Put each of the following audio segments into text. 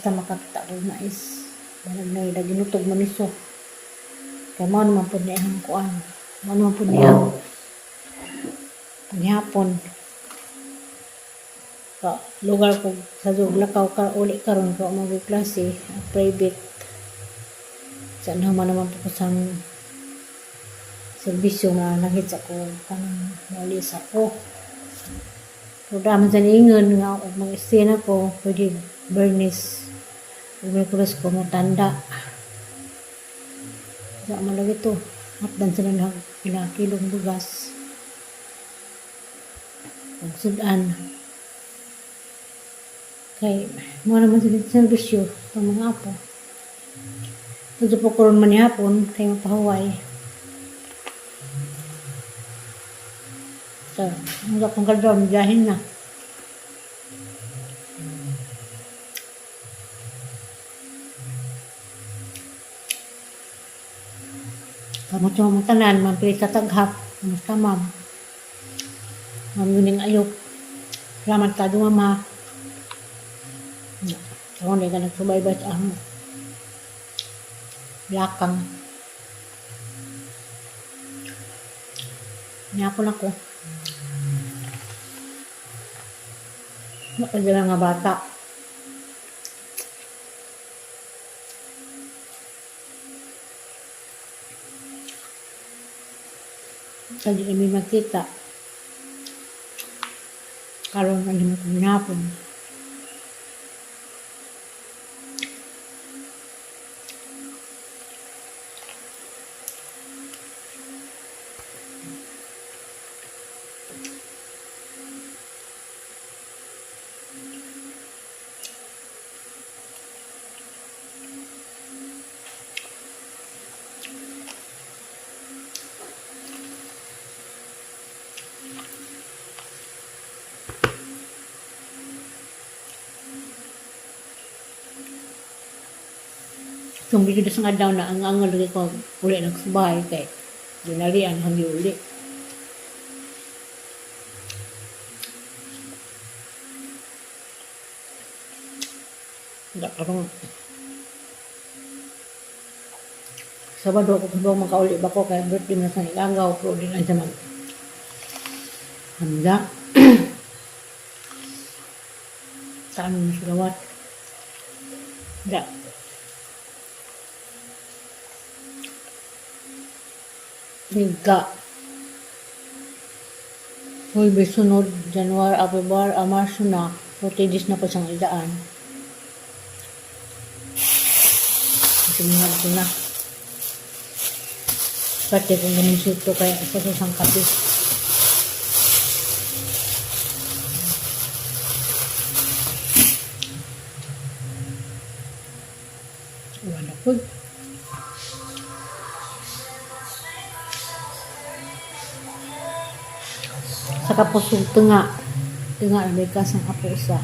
basta makakita ko na is balag na ginutog man iso. Kaya mo naman po niya ang kuan. Mo naman po niya paghapon. Ka lugar ko sa Lakaw ka uli karon ko mag-klase private. Sa naman po ko sa serbisyo na nakita ko kanang nalis ako. Programa sa niingon nga mga eksena ko pwede Bernice Merkulis ko mo tanda. Sa malagi to hapdan sila ng kilong bugas. Ang sudan kay mo naman sa serbisyo ng mga apo. Ito po karon man hapon kay mapahuway. So, ang akong kadron biyahin na. Kamot yung mga tanan, mapilit sa taghap, mas kamam. Mamuning ayok. Salamat ka dumama. Ako na ka nagsubaybay sa amo. Lakang. Niyapon ako. Nakadala nga bata. Kaya kami magkita. Karoon na naman kami hapon. Kung bigyan sa nga daw na ang lagi ko uli nagsubay kay ginalian hanggi uli. Hindi karong Sabado ko kung makauli ba ko kay birthday na sa ilagaw pero din ang jaman. Handa. Saan mo sigawat? Hindi. Hingga. Hoy, bisunod, January, February, Marso na, 40 days na po siyang idaan. Tingnan ko na. Pati kung ganun sito kaya sa susang kape. Wala po. Sa kapusog tunga na may kasang apo isa.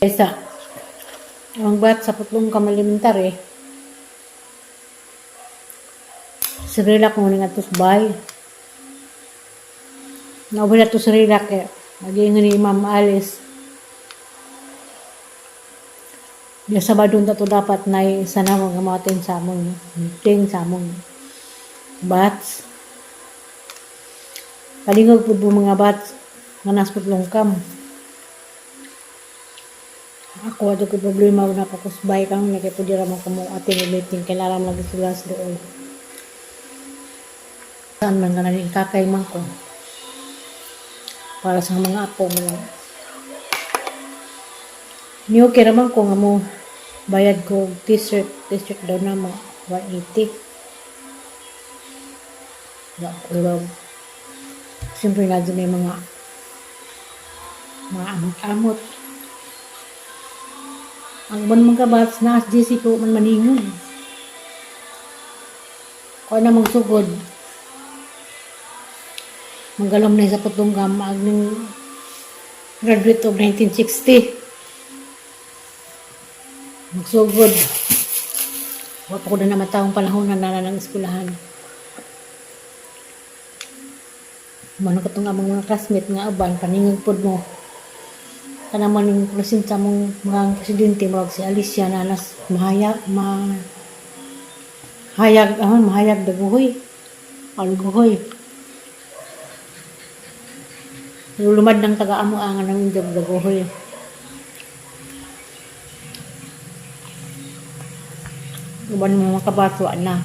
Isa, ang bat sa putlong kamalimentar sirilak mo nga tusbay. Nawala to sirilak maging ni Ma'am Alice. Yung Sabado na to dapat na isa na mga matin sa among meeting sa among bats. Palingog po mga bats nga nasputlong kam. Ako ato ko problema na pakusbay kang nakipudira mo kamo ating meeting kailangan lagi sila doon. Saan man nga kakay man ko para sa mga apo mo lang. Niyo kiraman ko nga mo bayad ko og t-shirt daw na mo 180. Ya, pero siyempre na din may mga amot-amot. Ang ban mga bats na GC ko man maningon. Kung na magsugod, manggalom na sa Putunggam, agning graduate of 1960. Magsugod. Wapa ko na namatawang panahon na ng eskwelahan. Mano ka itong mga classmate nga aban, paningog pod mo. Kana man yung presinta mong mga presidente mo si Alicia na alas mahayag daguhoy. Alguhoy. Lumad ng taga-amo ang ng indog daguhoy. Uban mo mga kabatwa na.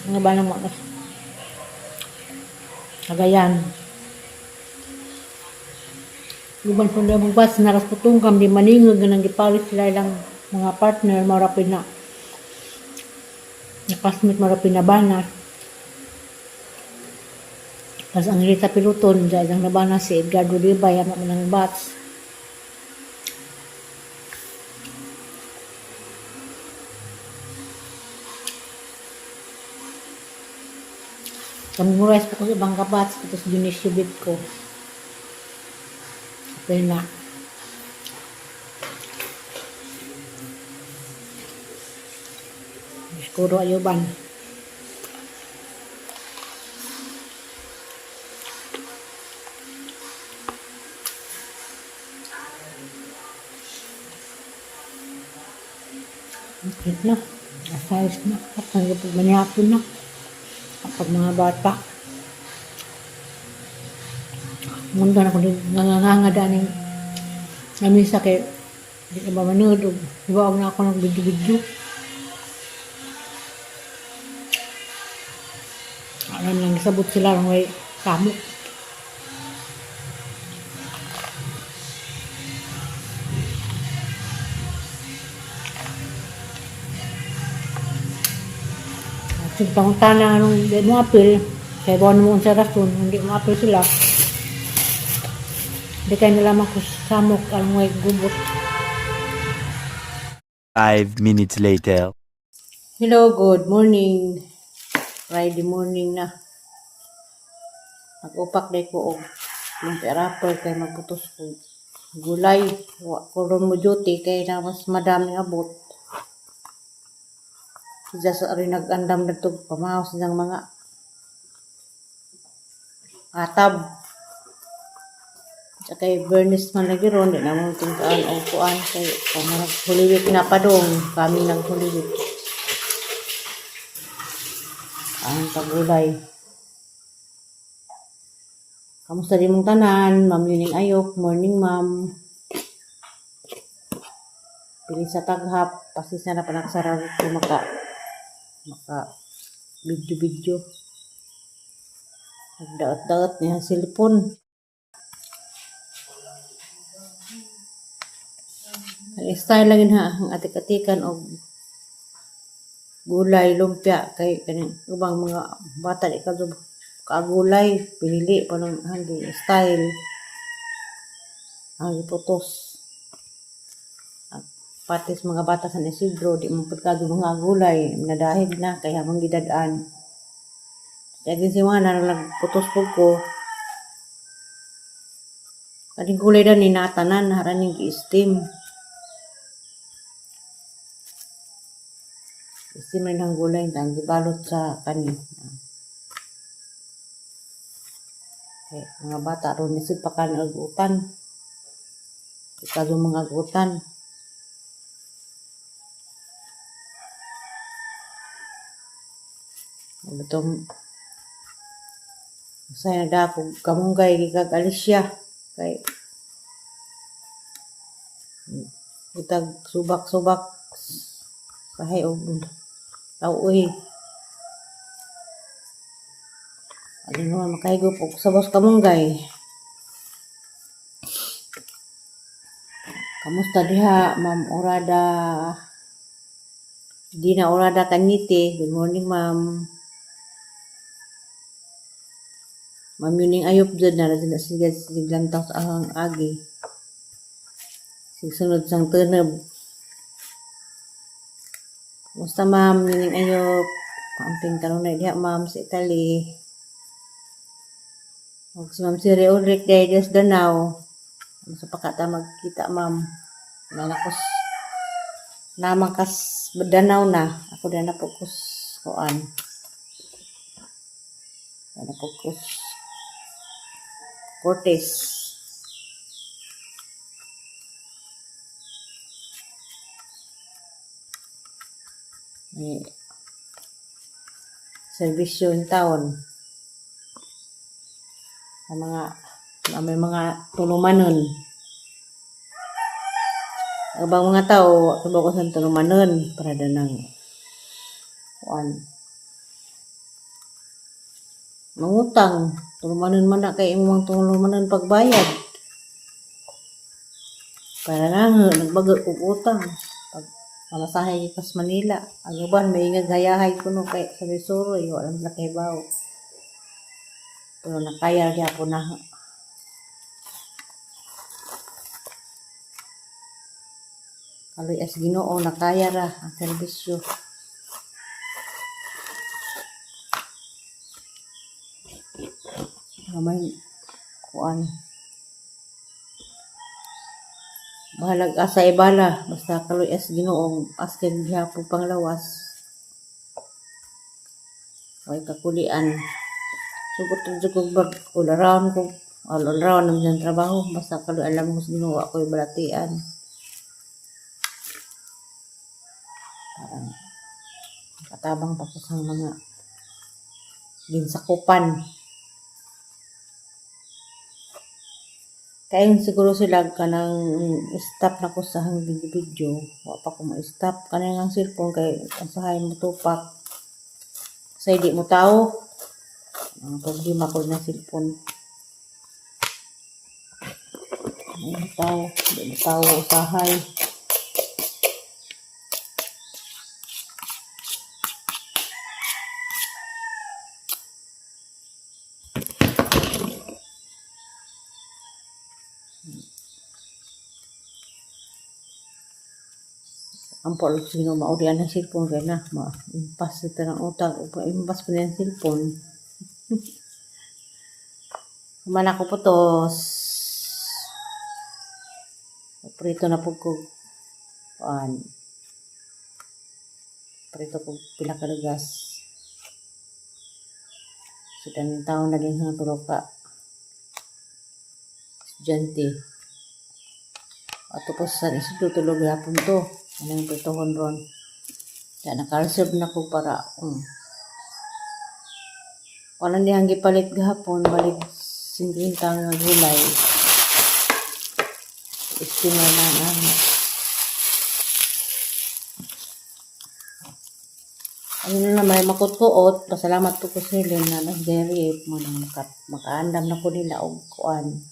Ang ba na mga Cagayan. Uban po na magbas na ras Putunggam di maningog nga nang gipalit sila ilang mga partner marapin na classmate marapin na bana. Tapos ang Rita Piluton dyan ang nabana si Edgardo Ribay ang mga bats. Kamurais po ko sa ibang kabats tapos ginisibit ko. Okay na. Siguro ayuban. Okay na. Asayos na. Kapag manihapon na. Kapag mga bata. Munda na ko din nanganganga ng namisa kay di ka ba manood o iba na ako ng video-video. Alam lang isabot sila ng may kamok. At yung pangutana nung di mo apil, kaya buwan mo sa rason, hindi mo apil sila. Hindi kayo nalaman ko samok ang may gubot. 5 minutes later. Hello, good morning. Friday morning na. Nag-upak day ko og yung rapper kay magputos ko. Gulay. Wa ko ron mo duty kay na mas madaming abot. Siya sa rin nag-andam na ito pamahaw silang mga atab. Sa kay Bernice man lagi ron, di naman tingkaan o kuan kay kung naghuliwit na pa doon, kami naghuliwit. Ang pagulay. Kamusta din mong tanan? Ma'am Yuning Ayok, morning ma'am. Pili sa taghap, pasisa na panagsaraw ko maka video-video. Nagdaot-daot niya silipon. Ang style lang ha, ang atik-atikan o gulay, lumpia, kay kaning ubang mga bata di ka kagulay, pinili pa ng hanggang style. Ang putos. At patis mga bata sa Isidro, di mo pagkado mga gulay, nadahig na, kaya mong gidadaan. Kaya din si Wana, nagputos po ko. Kaling gulay na ni natanan, haraning i-steam. Steam rin ang gulay, ang gibalot sa kanin. Okay, mga bata ron nisip pa kan agutan. Ikado mga agutan. Itong saya na dako kamunggay gigag Alicia kay itag subak-subak sahay og tawuy. Ano naman makahigop og sabos kamunggay. Kamusta diha, Ma'am Orada? Dina Orada Kanyite. Good morning, Ma'am. Ma'am Yuning Ayop dyan na rin na siglantaw sa ahang agi. Sigsunod sang teneb. Kamusta, Ma'am Yuning Ayop? Paamping kanunay diha, Ma'am, sa Italy. Huwag si Ma'am Siri Ulrich dahil Diyos Danao. Sa pakata magkita, Ma'am. Nalakos. Naman kas Danao na. Ako din na fokus kuan. Na fokus Cortez. May serbisyo in town. May mga tulumanon. Abang mga tao, sabaw ko sa tulumanon para danang kuan. Mangutang, tulumanon man na kay imong tulumanon pagbayad. Para lang nagbago og utang. Pag malasahay kas Manila, agaban may ingag hayahay kuno kay sa Missouri, wala man kay bawo. Pero nakaya gyapon na. Kaloy as Ginoo nakaya ra ang serbisyo. May kuan. Bahalag asa ibala basta kaloy as Ginoo asken gyapon panglawas. Way kakulian. Sugot jud bag all around ko. All around ng trabaho basta kaloy alam mo sa Ginoo ako'y balatian. Katabang pa ko sa mga ginsakupan. Kaya siguro sila kanang stop na ko sa hang video. Wa pa ko ma-stop. Kanang ang cellphone kay asahay mo tupak. Sa di mo tao. Ang problema ko na cellphone. Di mo tao usahay. Ang polo sino maurian ng cellphone kaya na impas ito ng utang impas pa ng cellphone. Kumana ko putos. Prito na po ko prito ko pila kalagas. Sudan ng taon naging hang tulog ka. Estudyante. At tapos sa isito tulog yapon to. Ano yung pritohon ron. Kaya naka-reserve na ko para walang dihang gipalit gahapon. Balik 50 nga gulay. Estima na namin. Ayun na may makutkuot. Pasalamat po ko sila na nag-dairy. Makaandam na ko nila og kuan.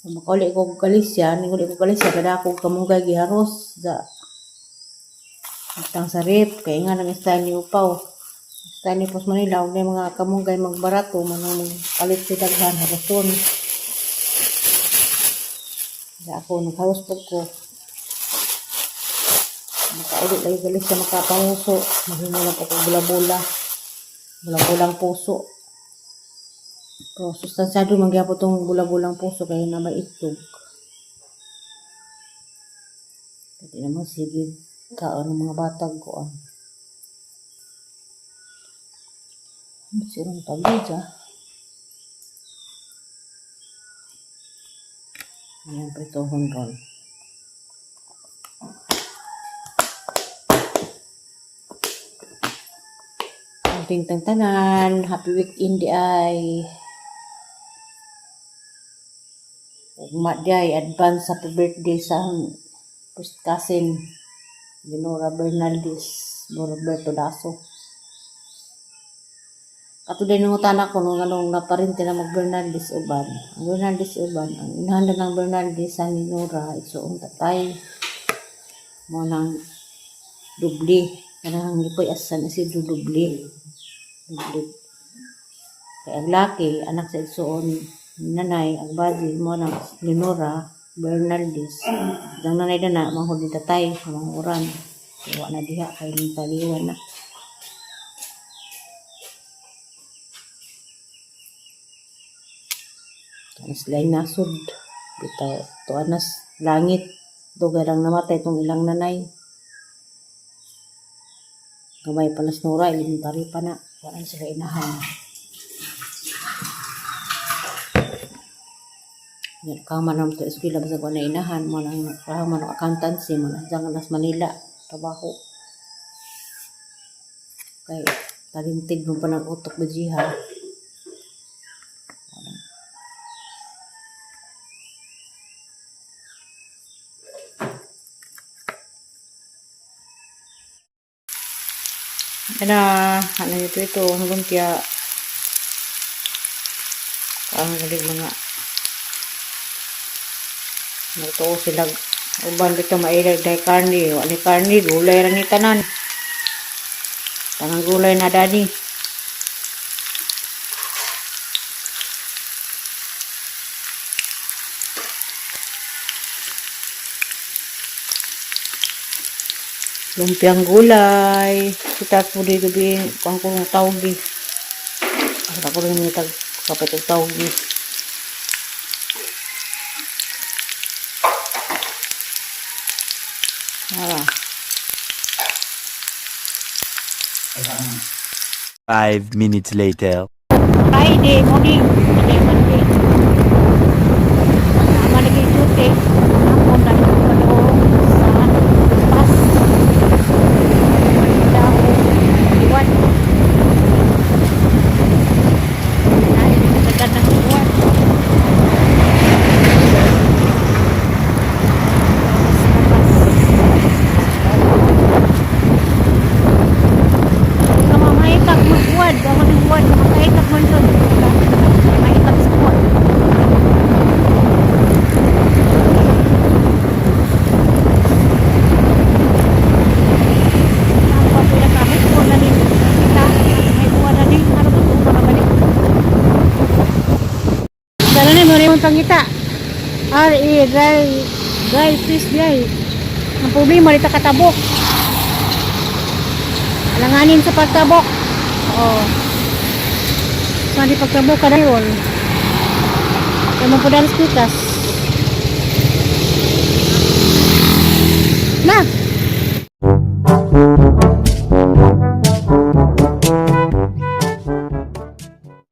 Makauli ko kalisya, kada ako kamunggay giharos sa itang sarip, kaya nga nang style ni Upaw. Style ni Pos Manila, huwag na mga kamunggay magbarato, manang palit si daghan, harason. Kaya ako, nagharos po ko. Makauli lagi kalisya makapanguso, mahimula po ko bula-bula. Bula-bulang puso. So, sustansyado mangyapon itong bula-bulang puso kaya na may itlog. Pwede naman sige tao ng mga batag ko. Sirong tabi dyan. Ayan, pritohon ron. Ating tanan, happy weekend di ay. Ugma di ay, advance happy birthday sa first cousin, Dinora Bernaldez, Roberto Daso. Kato din nung utana ko nung anong naparinti na mag Bernaldez uban. Ang Bernaldez uban, ang inahanda ng Bernaldez sa Minora, isuong tatay mo ng dubli. Kanang gipoy asan si dubli. Dubli. Kaya ang laki, anak sa isuon, nanay, ang badi mo ng Minora, Bernaldez. Ang nanay na manghod ni tatay, mga uran. Kaya na diha, kaya ng taliwan na. Anas lain nasod. Bitaw, to anas langit. Dugarang namatay itong ilang nanay. Gamay pa nas nura, elementary pa na. Waran sila inahan. Kama naman ito eskwela basta ko na inahan. Manang rahaman ng accountancy. Manang dyan nas Manila. Trabaho. Kaya talintig mo pa ng utok ba jiha. Ano ito, lumpia. Ang galing mga nagtuo sila. Uban dito mailag dahil karni. Wali karni, gulay lang ni tanan. Tanang gulay na dani. Lumpiang gulay. Kita po dito bin pang kulong tawgi. Ako rin may kapit ng tawgi. Ara. 5 minutes later. Friday morning. Monday. Tama lagi shooting. Ako na yung panoong sa pas. Dako. Iwan. Ay, sagad ng iwan. Kamamaitak magbuwad. Kamamaitak magbuwad. Kamamaitak magbuwad. Kamamaitak sa buwad. Apa pila kami ko na din kita may buwan na din ano ba ito na balik dala ni mo rin pangita dry fish dry ang problema dito katabok alanganin sa pagtabok so di pagtabok ka na yun kaya mo po dalas pikas na